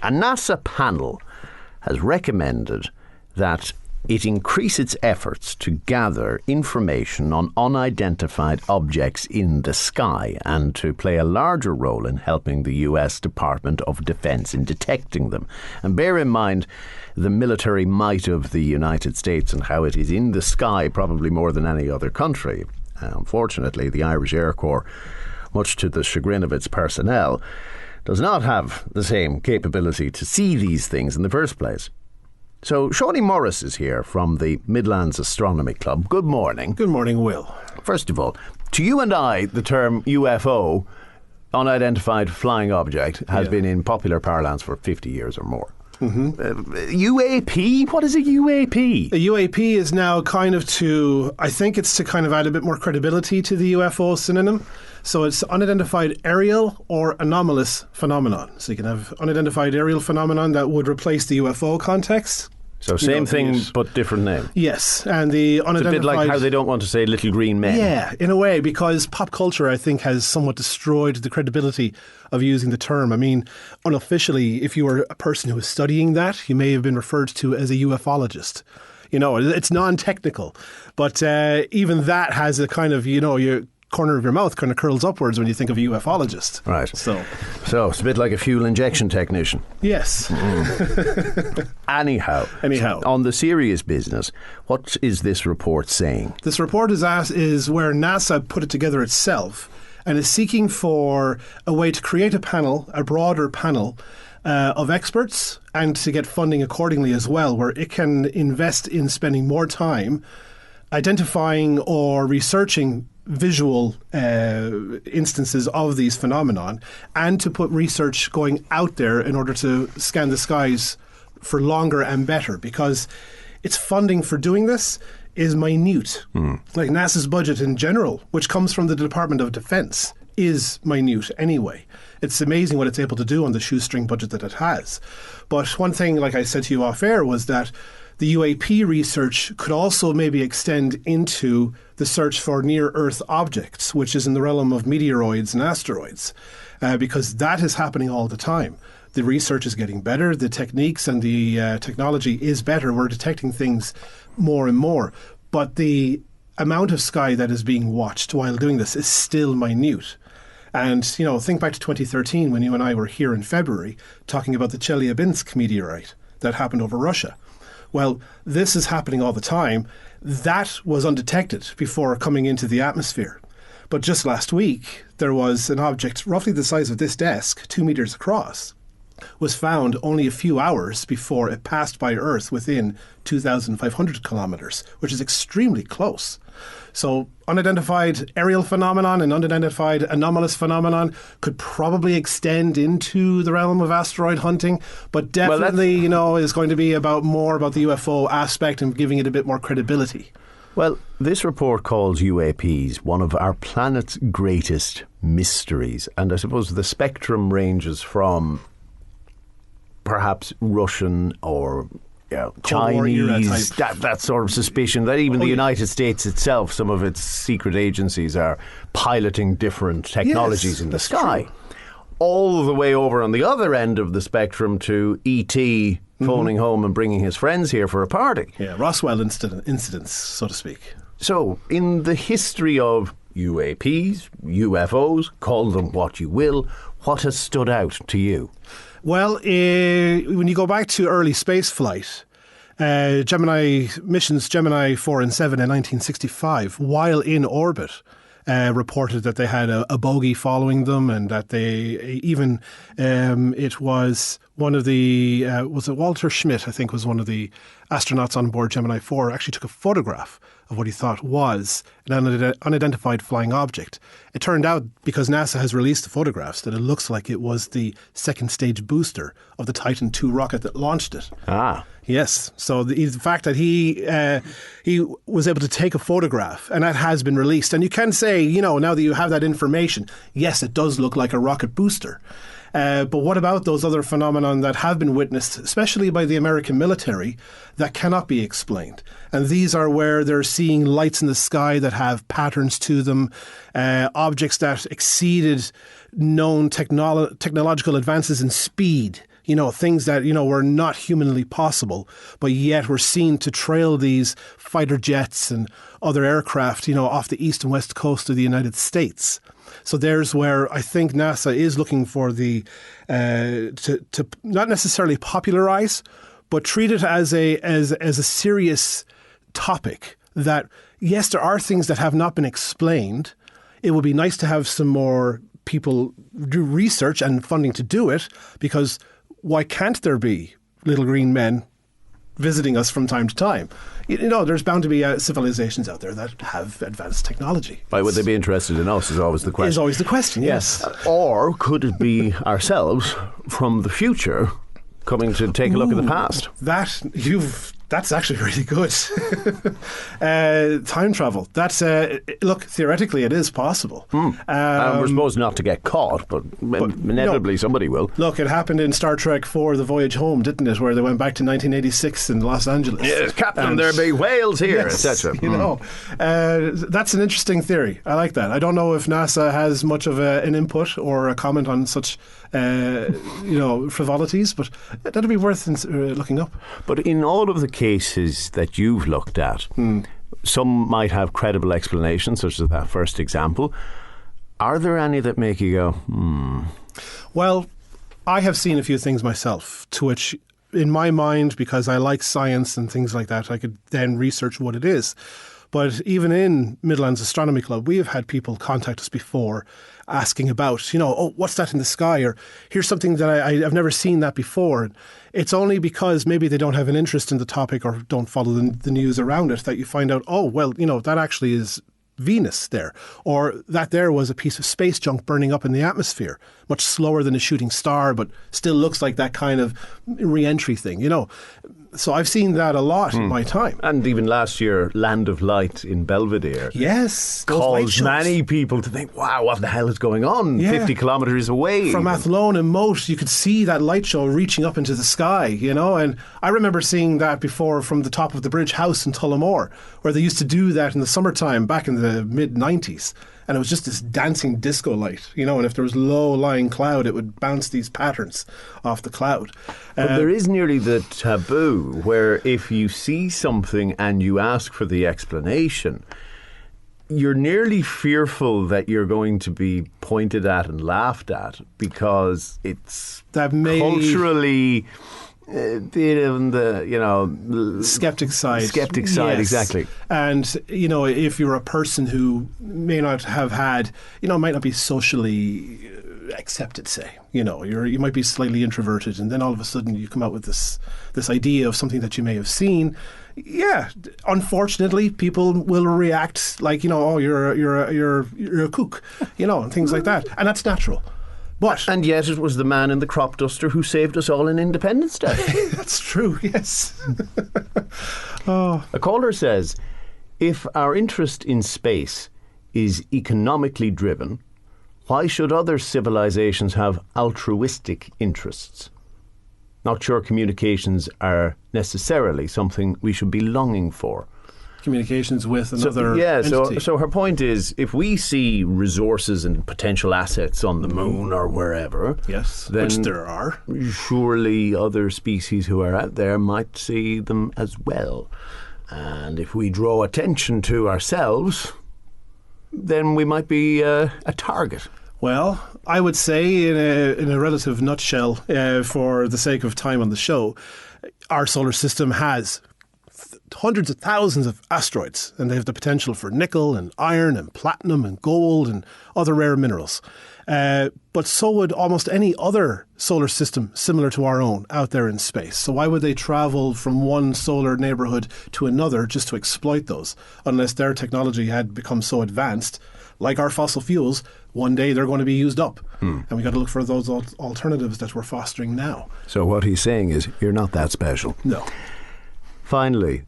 A NASA panel has recommended that it increase its efforts to gather information on unidentified objects in the sky and to play a larger role in helping the US Department of Defense in detecting them. And bear in mind the military might of the United States and how it is in the sky probably more than any other country. Unfortunately, the Irish Air Corps, much to the chagrin of its personnel, does not have the same capability to see these things in the first place. So, Seanie Morris is here from the Midlands Astronomy Club. Good morning. Good morning, Will. First of all, to you and I, the term UFO, unidentified flying object, has been in popular parlance for 50 years or more. UAP? What is a UAP? A UAP is now I think it's to kind of add a bit more credibility to the UFO synonym. So it's unidentified aerial or anomalous phenomenon. So you can have unidentified aerial phenomenon that would replace the UFO context. So same thing but different name. Yes, and the unidentified... It's a bit like how they don't want to say little green men. Yeah, in a way, because pop culture, I think, has somewhat destroyed the credibility of using the term. I mean, unofficially, if you were a person who was studying that, you may have been referred to as a ufologist. You know, it's non-technical, but even that has a kind of, your corner of your mouth kind of curls upwards when you think of a ufologist. Right. So it's a bit like a fuel injection technician. Yes. Anyhow, on the serious business, what is this report saying? This report is where NASA put it together itself and is seeking for a way to create a broader panel of experts and to get funding accordingly as well, where it can invest in spending more time identifying or researching visual instances of these phenomenon and to put research going out there in order to scan the skies for longer and better, because its funding for doing this is minute. Like NASA's budget in general, which comes from the Department of Defense, is minute anyway. It's amazing what it's able to do on the shoestring budget that it has. But one thing, like I said to you off air, was that the UAP research could also maybe extend into the search for near-Earth objects, which is in the realm of meteoroids and asteroids, because that is happening all the time. The research is getting better, the techniques and the technology is better. We're detecting things more and more. But the amount of sky that is being watched while doing this is still minute. And, think back to 2013 when you and I were here in February talking about the Chelyabinsk meteorite that happened over Russia. Well, this is happening all the time. That was undetected before coming into the atmosphere. But just last week, there was an object roughly the size of this desk, 2 meters across, was found only a few hours before it passed by Earth within 2,500 kilometers, which is extremely close. So unidentified aerial phenomenon and unidentified anomalous phenomenon could probably extend into the realm of asteroid hunting, but definitely, is going to be more about the UFO aspect and giving it a bit more credibility. Well, this report calls UAPs one of our planet's greatest mysteries, and I suppose the spectrum ranges from perhaps Russian or Chinese, that sort of suspicion that even the United States itself, some of its secret agencies are piloting different technologies in the sky. True. All the way over on the other end of the spectrum to E.T. phoning home and bringing his friends here for a party. Yeah, Roswell incidents, so to speak. So, in the history of UAPs, UFOs, call them what you will, what has stood out to you? Well, when you go back to early space flight, Gemini 4 and 7 in 1965, while in orbit, reported that they had a bogey following them, and that they even it was one of the was it Walter Schmidt, I think, was one of the astronauts on board Gemini 4, actually took a photograph of what he thought was an unidentified flying object. It turned out, because NASA has released the photographs, that it looks like it was the second stage booster of the Titan II rocket that launched it. Ah. Yes. So the fact that he was able to take a photograph, and that has been released. And you can say, now that you have that information, yes, it does look like a rocket booster. But what about those other phenomenon that have been witnessed, especially by the American military, that cannot be explained? And these are where they're seeing lights in the sky that have patterns to them, objects that exceeded known technological advances in speed. things that, were not humanly possible, but yet were seen to trail these fighter jets and other aircraft, off the east and west coast of the United States. So there's where I think NASA is looking for the to not necessarily popularize, but treat it as a serious topic. That yes, there are things that have not been explained. It would be nice to have some more people do research and funding to do it, because why can't there be little green men visiting us from time to time? There's bound to be civilizations out there that have advanced technology. Why would they be interested in us is always the question. Is always the question, yes. Or could it be ourselves from the future coming to take a look at the past? That's actually really good. Time travel. That's look, theoretically it is possible. We're supposed not to get caught, but inevitably somebody will. Look, it happened in Star Trek 4, The Voyage Home, didn't it? Where they went back to 1986 in Los Angeles. Yes, Captain, there be whales here, yes, etc. That's an interesting theory. I like that. I don't know if NASA has much of an input or a comment on such frivolities, but that'd be worth looking up. But in all of the cases that you've looked at, some might have credible explanations, such as that first example. Are there any that make you go, Well, I have seen a few things myself, to which, in my mind, because I like science and things like that, I could then research what it is. But even in Midlands Astronomy Club, we have had people contact us before asking about, what's that in the sky? Or here's something that I've never seen that before. It's only because maybe they don't have an interest in the topic or don't follow the news around it that you find out, that actually is Venus there. Or that there was a piece of space junk burning up in the atmosphere, much slower than a shooting star, but still looks like that kind of re-entry thing, So I've seen that a lot in my time. And even last year, Land of Light in Belvedere. Yes. Caused many people to think, wow, what the hell is going on 50 kilometres away? From Athlone and Moat, you could see that light show reaching up into the sky, And I remember seeing that before from the top of the Bridge House in Tullamore, where they used to do that in the summertime back in the mid-90s. And it was just this dancing disco light, and if there was low-lying cloud, it would bounce these patterns off the cloud. But there is nearly the taboo where if you see something and you ask for the explanation, you're nearly fearful that you're going to be pointed at and laughed at because it's culturally... bit of the skeptic side. Skeptic side, yes. Exactly. And if you're a person who may not have had, might not be socially accepted, say, you might be slightly introverted, and then all of a sudden you come out with this idea of something that you may have seen. Yeah, unfortunately, people will react like you're a kook, and things like that, and that's natural. And yet it was the man in the crop duster who saved us all in Independence Day. That's true, yes. A caller says, if our interest in space is economically driven, why should other civilizations have altruistic interests? Not sure communications are necessarily something we should be longing for. Communications with another entity. So her point is, if we see resources and potential assets on the moon or wherever, yes, then which there are, surely other species who are out there might see them as well. And if we draw attention to ourselves, then we might be a target. Well, I would say in a relative nutshell, for the sake of time on the show, our solar system has hundreds of thousands of asteroids, and they have the potential for nickel and iron and platinum and gold and other rare minerals. But so would almost any other solar system similar to our own out there in space. So why would they travel from one solar neighborhood to another just to exploit those, unless their technology had become so advanced? Like our fossil fuels, one day they're going to be used up. And we got to look for those alternatives that we're fostering now. So what he's saying is, you're not that special. No. Finally,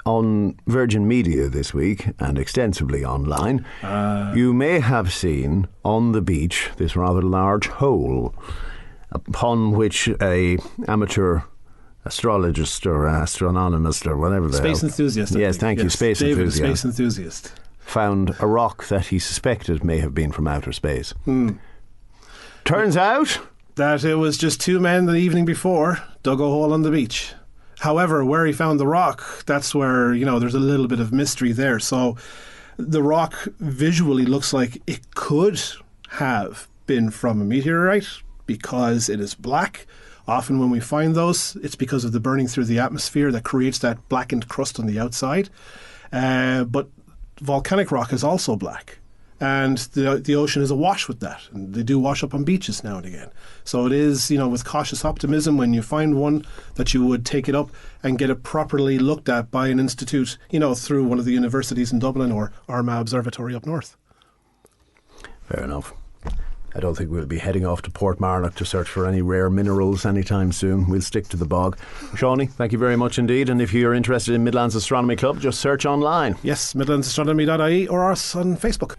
on Virgin Media this week, and extensively online, you may have seen on the beach this rather large hole upon which a amateur astrologist or astronomist or whatever the Space enthusiast. Yes, thank you, space David, enthusiast. Space enthusiast. Found a rock that he suspected may have been from outer space. Turns out that it was just two men the evening before dug a hole on the beach. However, where he found the rock, that's where, there's a little bit of mystery there. So the rock visually looks like it could have been from a meteorite because it is black. Often when we find those, it's because of the burning through the atmosphere that creates that blackened crust on the outside. But volcanic rock is also black. And the ocean is awash with that. And they do wash up on beaches now and again. So it is, with cautious optimism when you find one that you would take it up and get it properly looked at by an institute, through one of the universities in Dublin or Armagh Observatory up north. Fair enough. I don't think we'll be heading off to Portmarnock to search for any rare minerals anytime soon. We'll stick to the bog. Seanie, thank you very much indeed. And if you're interested in Midlands Astronomy Club, just search online. Yes, midlandsastronomy.ie or us on Facebook.